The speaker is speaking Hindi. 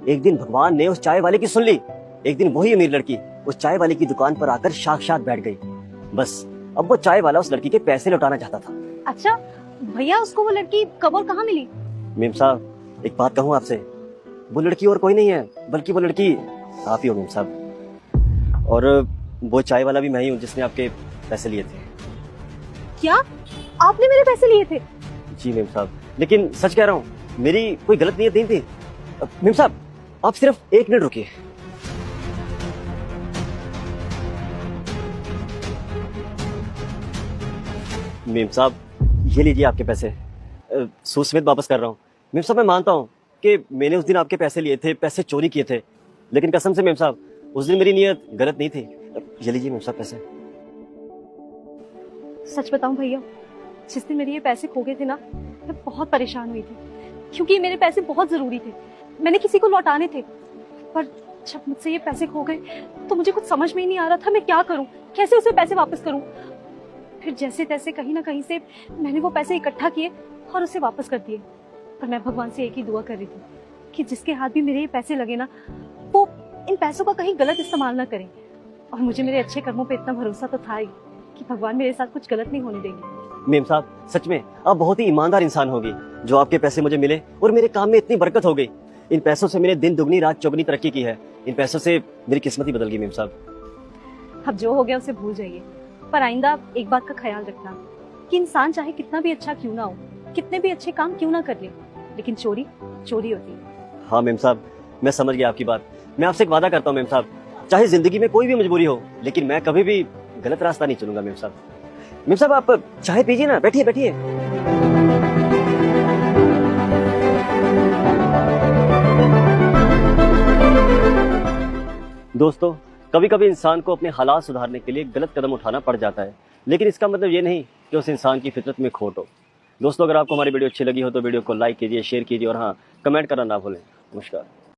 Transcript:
एक दिन भगवान ने उस चाय वाले की सुन ली। एक दिन वही अमीर लड़की उस चाय वाले की दुकान पर आकर साक्षात बैठ गई। बस अब वो चाय वाला उस लड़की के पैसे लौटाना चाहता था। अच्छा भैया, उसको वो लड़की कब और कहाँ मिली? मेम साहब एक बात कहूँ आपसे, वो लड़की और कोई नहीं है बल्कि वो लड़की आप ही हो मेम साहब। और वो चाय वाला भी मैं ही हूँ जिसने आपके पैसे लिए थे। क्या आपने मेरे पैसे लिए थे? जी मेम साहब, लेकिन सच कह रहा हूँ, मेरी कोई गलत नीयत नहीं थी। मेम साहब आप सिर्फ 1 मिनट रुकिए। मेम साहब ये लीजिए आपके पैसे, सूद समेत वापस कर रहा हूँ। मेम साहब मैं मानता हूँ कि मैंने उस दिन आपके पैसे लिए थे, पैसे चोरी किए थे, लेकिन कसम से मेम साहब उस दिन मेरी नीयत गलत नहीं थी। ये लीजिए मेम साहब पैसे। सच बताऊं भैया, जिस दिन मेरे ये पैसे खो गए थे ना, मैं बहुत परेशान हुई थी, क्योंकि ये मेरे पैसे बहुत जरूरी थे। मैंने किसी को लौटाने थे, पर जब मुझसे ये पैसे खो गए तो मुझे कुछ समझ में ही नहीं आ रहा था मैं क्या करूं, कैसे उसे पैसे वापस करूं। फिर जैसे तैसे कहीं ना कहीं से मैंने वो पैसे इकट्ठा किए और उसे वापस कर दिए। पर मैं भगवान से एक ही दुआ कर रही थी कि जिसके हाथ भी मेरे ये पैसे लगे ना, वो इन पैसों का कहीं गलत इस्तेमाल ना करे। और मुझे मेरे अच्छे कर्मों पे इतना भरोसा तो था ही कि भगवान मेरे साथ कुछ गलत नहीं होने देंगे। मेम साहब सच में आप बहुत ही ईमानदार इंसान होगी जो आपके पैसे मुझे मिले और मेरे काम में इतनी बरकत हो गई। इन पैसों से मैंने दिन दुगनी रात चौगनी तरक्की की है। इन पैसों से मेरी किस्मत ही बदल गई मेम साहब। अब जो हो गया उसे भूल जाइए, पर आइंदा एक बात का ख्याल रखना कि इंसान चाहे कितना भी अच्छा क्यों ना हो, कितने भी अच्छे काम क्यों ना कर ले, लेकिन चोरी चोरी होती है। हाँ मेम साहब मैं समझ गया आपकी बात। मैं आपसे एक वादा करता हूँ मेम साहब, चाहे जिंदगी में कोई भी मजबूरी हो, लेकिन मैं कभी भी गलत रास्ता नहीं चुनूंगा मेम साहब। मेम साहब आप चाय पीजिए ना, बैठिए बैठिए। दोस्तों कभी कभी इंसान को अपने हालात सुधारने के लिए गलत कदम उठाना पड़ जाता है, लेकिन इसका मतलब ये नहीं कि उस इंसान की फितरत में खोट हो। दोस्तों अगर आपको हमारी वीडियो अच्छी लगी हो तो वीडियो को लाइक कीजिए, शेयर कीजिए और हाँ कमेंट करना ना भूलें। नमस्कार।